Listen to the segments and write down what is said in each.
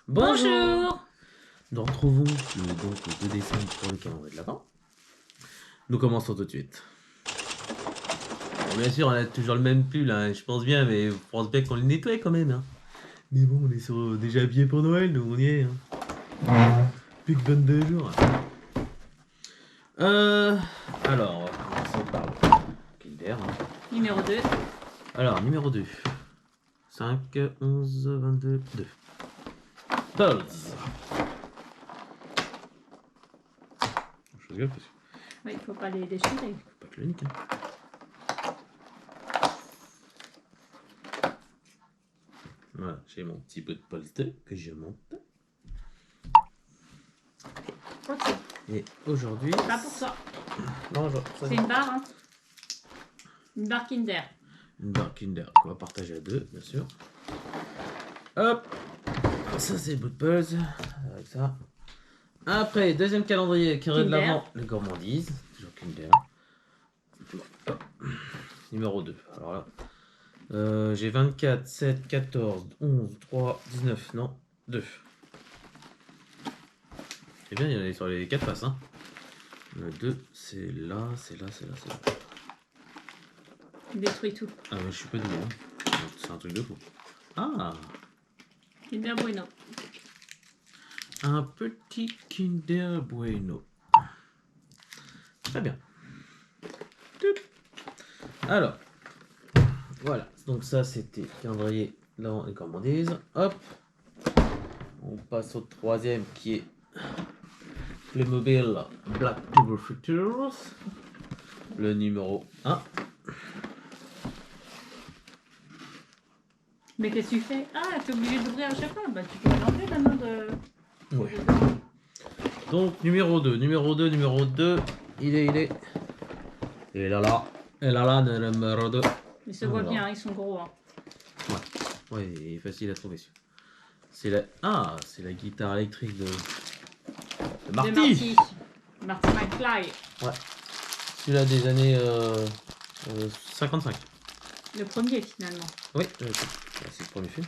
Bonjour. Nous retrouvons le 2 décembre pour le calendrier de l'Avent. Nous commençons tout de suite. Bon, bien sûr, on a toujours le même pull, hein, je pense bien, mais je pense bien qu'on le nettoie quand même. Hein. Mais bon, on est déjà habillés pour Noël, nous on y est. Hein. Plus que 22 jours. Alors, on va commencer par le Kinder. Hein. Numéro 2. Alors, numéro 2. 5, 11, 22, 2. Pearls. Je rigole parce que Oui, il faut pas les déchirer. faut pas que le nique. Hein. Voilà, j'ai mon petit peu de polster que je monte. Ok. Et aujourd'hui. Pas pour toi. Non, c'est une barre, hein. Une barre Kinder. Une barre Kinder qu'on va partager à deux, bien sûr. Hop. Ça, c'est le bout de Pearls. Avec ça. Après, deuxième calendrier qui de l'avant, les gourmandises. Toujours Kinder. Hop. Numéro 2. Alors là. J'ai 24, 7, 14, 11, 3, 19, non, 2. C'est bien, il y en a sur les 4 faces. Hein. Le 2, c'est là, c'est là, c'est là, c'est là. Il détruit tout. Ah, mais je suis pas doué. Hein. C'est un truc de fou. Ah, Kinder Bueno. un petit Kinder Bueno. Très bien. Alors, voilà. Donc ça, c'était calendrier dans les commandises. Hop. On passe au troisième qui est Playmobil Black Turbo Futures. Le numéro 1. Mais qu'est-ce que tu fais? Ah, t'es obligé d'ouvrir à chaque fois. Bah, tu peux l'enlever maintenant de. Ouais. Donc, numéro 2. Numéro 2, numéro 2. Il est. Et là, numéro 2. Ils se voient bien, ils sont gros. Hein. Ouais, il est facile à trouver. C'est la... Ah, c'est la guitare électrique de Marty. Marty McFly. Ouais. Celui-là des années 55. Le premier finalement. Oui, c'est le premier film.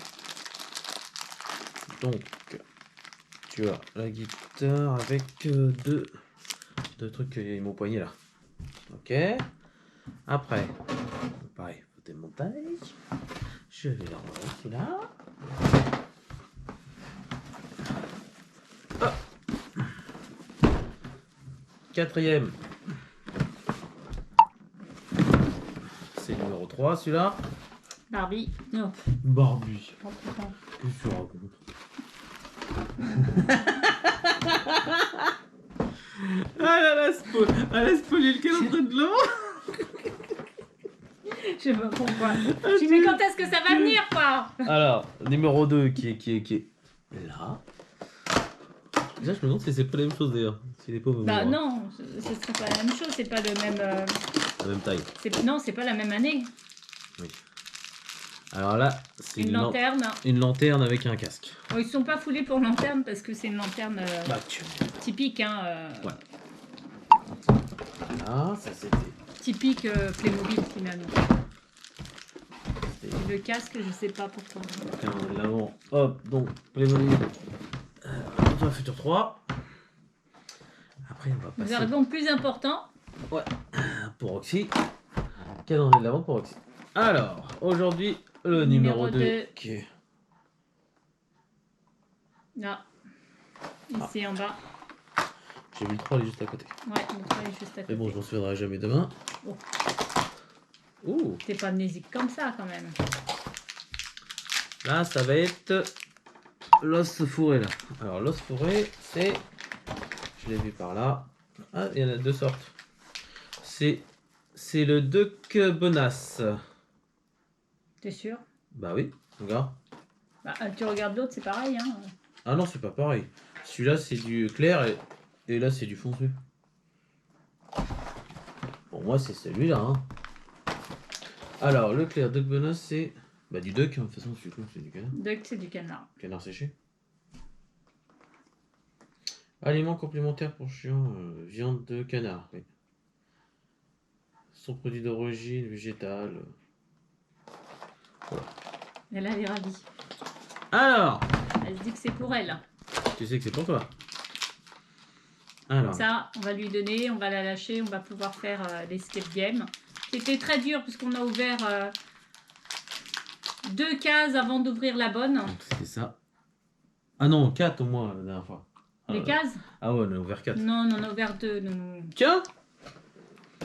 Donc, tu as la guitare avec deux trucs qui est mon poignet là. Ok. Après, pareil, côté montage. Je vais l'envoyer celui-là. Hop. Quatrième. C'est le numéro 3 celui-là. Barbie. Non. Barbie. Oh, putain. Qu'est-ce que tu racontes? Ah là là, elle a spoilé le calendrier de l'an. Je sais pas pourquoi. Je dis, mais quand est-ce que ça va venir, quoi? Alors, numéro 2 qui est là. Déjà, je me demande si c'est pas la même chose d'ailleurs. Si les pauvres Bah non, ce serait pas la même chose, c'est pas le même. La même taille. Non, c'est pas la même année. Oui. Alors là, c'est une lanterne. Une lanterne avec un casque. Oh, ils ne sont pas foulés pour lanterne parce que c'est une lanterne typique. Hein, Voilà, ça c'était. Typique Playmobil finalement. Le casque, je sais pas pourquoi. L'avant, hop, donc Playmobil. Retour à Futur 3. Après, on va passer. Nous arrivons au plus important. Ouais, pour Roxy. Calendrier de l'avant pour Roxy. Alors, aujourd'hui, le numéro 2 qui est. Là. Ici en bas. J'ai vu le 3, il est juste à côté. Ouais, le 3 est juste à côté. Mais bon, je m'en souviendrai jamais demain. Oh. Ouh. T'es pas amnésique comme ça quand même. Là, ça va être l'os fourré là. Alors, l'os fourré, c'est. Je l'ai vu par là. Ah, il y en a deux sortes. C'est le Duck Bonasse. T'es sûr? Bah oui, regarde. Bah, tu regardes l'autre, c'est pareil. Hein. Ah non, c'est pas pareil. Celui-là, c'est du clair et là, c'est du foncé. Pour moi, c'est celui-là. Hein. Alors, le clair Duck Bonasse, c'est. Bah, du duck, hein. De toute façon, c'est du canard. Duck, c'est du canard. Canard séché. Aliments complémentaires pour chiens, viande de canard. Oui. Son produit d'origine végétale. Voilà. Elle est ravie. Alors, Elle se dit que c'est pour elle. Tu sais que c'est pour toi. Alors. Ça, on va lui donner, on va la lâcher, on va pouvoir faire l'escape game. C'était très dur puisqu'on a ouvert 2 cases avant d'ouvrir la bonne. C'est ça. Ah non, 4 au moins la dernière fois. Les cases? Ah ouais, on a ouvert 4. Non, on en a ouvert 2. Nous. Tiens.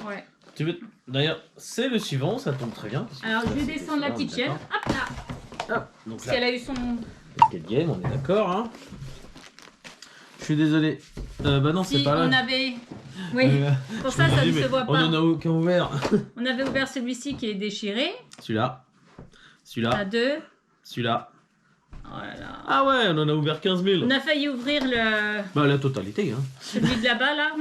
Ouais. Tu veux... D'ailleurs, c'est le suivant, ça tombe très bien. Alors, je vais descendre la petite chaîne. Hop là. Hop, donc parce qu'elle a eu son... Escape game, on est d'accord, hein. Je suis désolé. Bah non, si, c'est pas là. On avait... Oui, pour ça, ça ne se voit pas. On en a aucun ouvert. On avait ouvert celui-ci qui est déchiré. Celui-là. Celui-là. À 2. Celui-là. Oh là là. Ah ouais, on en a ouvert 15 000. On a failli ouvrir le... Bah la totalité, hein. Celui de là-bas, là.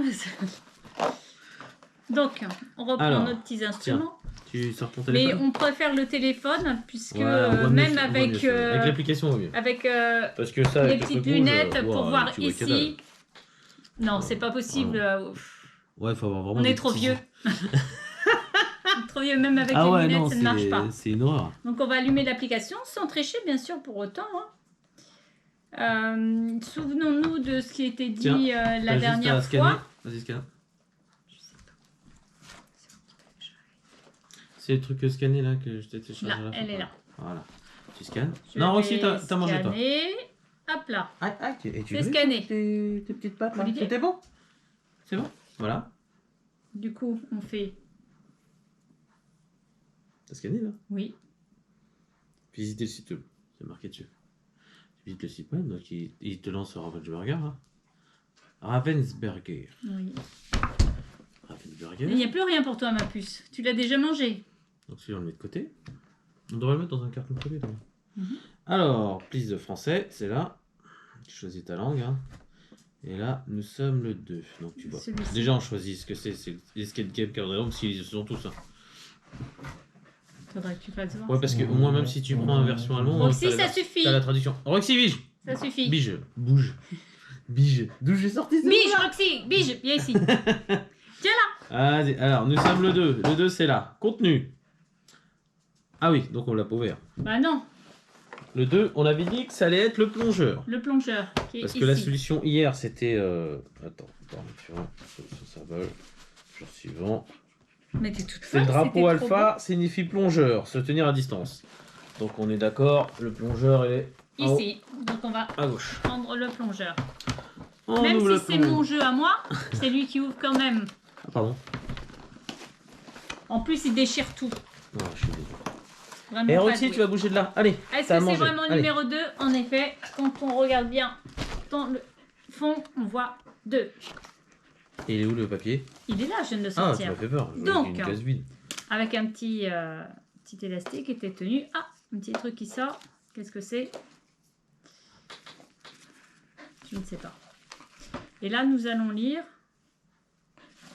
Donc, on reprend nos petits instruments. Tiens, tu sors ton téléphone. Mais on préfère le téléphone, puisque ouais, même avec... avec l'application, au mieux. Avec parce que ça, les petites lunettes pour voir ici... Non, c'est pas possible. Ouais, il faut avoir vraiment... On est trop vieux. Trop vieux, même avec les lunettes, non, ça ne marche pas. C'est une horreur. Donc on va allumer l'application sans tricher, bien sûr, pour autant. Hein. Souvenons-nous de ce qui était dit la dernière fois. Vas-y, scanne. Je sais pas. C'est le truc scanner là que je t'ai téléchargé à la fin. Elle est là. Voilà. Tu scannes. Non, aussi, t'as mangé toi. Hop là. Et tu fais scanner. Tes petites pattes là. C'était bon. C'est bon. Voilà. Du coup, on fait... T'as scanné là? Oui. Visiter le site web. C'est marqué dessus. Tu visites le site web, donc il te lance Ravensburger. Hein. Ravensburger. Oui. Ravensburger. Il n'y a plus rien pour toi, ma puce. Tu l'as déjà mangé. Donc celui-là, on le met de côté. On devrait le mettre dans un carton de côté. Alors, prise de français, c'est là. Tu choisis ta langue. Hein. Et là, nous sommes le 2. Donc tu vois. Déjà, on choisit ce que c'est. C'est les skate game cadre parce qu'ils sont tous. Hein. Faudrait que tu fasses voir. Ouais, parce que au moins, même si tu prends la version allemande, Roxy, ça suffit. T'as la traduction. Roxy, bige. Ça suffit. Bige. Bouge. Bige. D'où j'ai sorti ça? Bige, Roxy. Bige. Viens ici. Tiens là. Vas-y. Alors, nous sommes le 2. Le 2, c'est là. Contenu. Ah oui, donc on l'a pas ouvert. Bah non. Le 2, on avait dit que ça allait être le plongeur. Le plongeur. Qui est parce que ici. la solution hier, c'était... Attends. Solution symbole. Jour suivant. Mais t'es toute C'est le drapeau alpha, signifie plongeur, se tenir à distance. Donc on est d'accord, le plongeur est ici. Donc on va à gauche. prendre le plongeur. Même si c'est mon jeu à moi, c'est lui qui ouvre quand même. Ah, pardon. En plus, il déchire tout. Non, je suis désolé. Vraiment. Et Roxy, tu vas bouger de là. Allez. Est-ce que c'est vraiment le numéro 2? En effet, quand on regarde bien dans le fond, on voit 2. Et il est où le papier? Il est là, je viens de le Ah, sortir. tu m'as fait peur. Donc, une case vide. Avec un petit élastique qui était tenu. Ah, un petit truc qui sort. Qu'est-ce que c'est? Je ne sais pas. Et là, nous allons lire.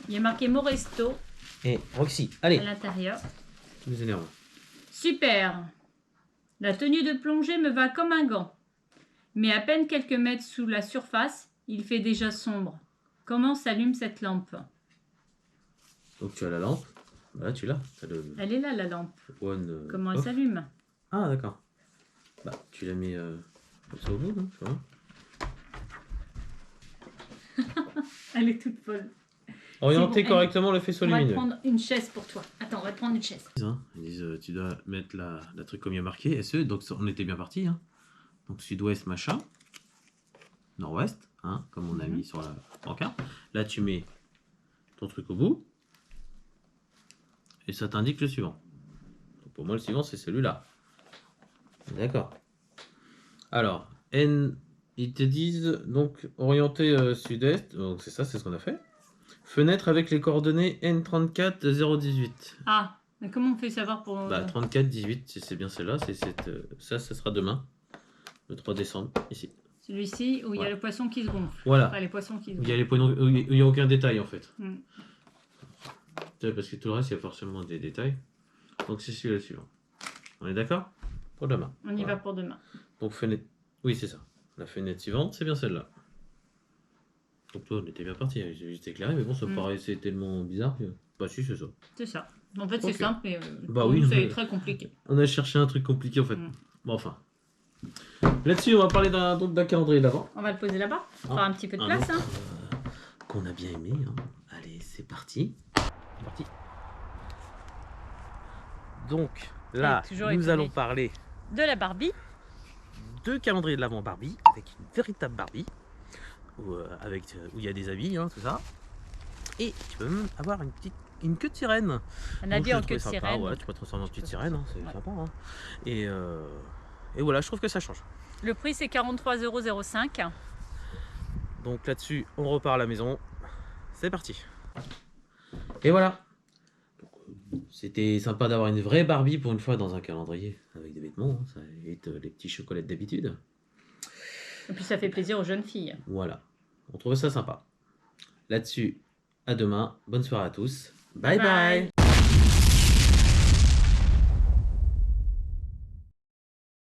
Il y a marqué Moresto. Et Roxy, allez. À l'intérieur. Tu nous énerves. Super. La tenue de plongée me va comme un gant. Mais à peine quelques mètres sous la surface, il fait déjà sombre. Comment s'allume cette lampe? Donc tu as la lampe. Voilà, tu l'as. Elle est là, la lampe. Comment elle off. s'allume? Ah, d'accord. Bah, tu l'as mis comme ça au bout, non? Tu vois. Elle est toute folle. Orienter correctement le faisceau lumineux. On va prendre une chaise pour toi. Attends, on va te prendre une chaise. Ils disent tu dois mettre la truc comme il y a marqué SE. Donc on était bien parti. Hein. Donc sud-ouest machin. Nord-ouest, hein, comme on a mis sur la pancarte. Là tu mets ton truc au bout. Et ça t'indique le suivant. Donc pour moi le suivant c'est celui-là. D'accord. Alors, ils te disent donc orienter sud-est. Donc c'est ça, c'est ce qu'on a fait. Fenêtre avec les coordonnées N34 018. Ah, mais comment on fait savoir pour... Bah 34 18, c'est bien celle-là. Ça sera demain. Le 3 décembre, ici. Celui-ci où il y a le poisson qui se gonfle. Voilà. Enfin, les poissons qui se gonflent. Il y a les poissons où il n'y a aucun détail en fait. Mm. Parce que tout le reste, il y a forcément des détails. Donc c'est celui-là suivant. On est d'accord? Pour demain. On y va pour demain. Donc fenêtre... Oui, c'est ça. La fenêtre suivante, c'est bien celle-là. Donc toi, on était bien parti. J'ai juste éclairé, mais bon, ça paraissait tellement bizarre que... Bah si, c'est ça. C'est ça. En fait, c'est simple, mais bah oui, c'est très compliqué. On a cherché un truc compliqué en fait. Bon, enfin. Là-dessus, on va parler d'un calendrier d'avant. On va le poser là-bas. On fera un petit peu de place. Hein. Qu'on a bien aimé. Hein. Allez, c'est parti. C'est parti. Donc, là, nous allons parler de la Barbie. De calendrier de l'avant Barbie, avec une véritable Barbie. Où il y a des habits, hein, tout ça. Et tu peux même avoir une queue de sirène. Un habit en queue de sirène. Ouais, tu peux transformer en petite sirène, hein, c'est sympa. Hein. Et voilà, je trouve que ça change. Le prix c'est 43,05 €. Donc là-dessus, on repart à la maison. C'est parti. Et voilà. C'était sympa d'avoir une vraie Barbie pour une fois dans un calendrier. Avec des vêtements, hein, ça évite les petits chocolats d'habitude. Et puis ça fait plaisir aux jeunes filles. Voilà. On trouve ça sympa. Là-dessus, à demain. Bonne soirée à tous. Bye bye.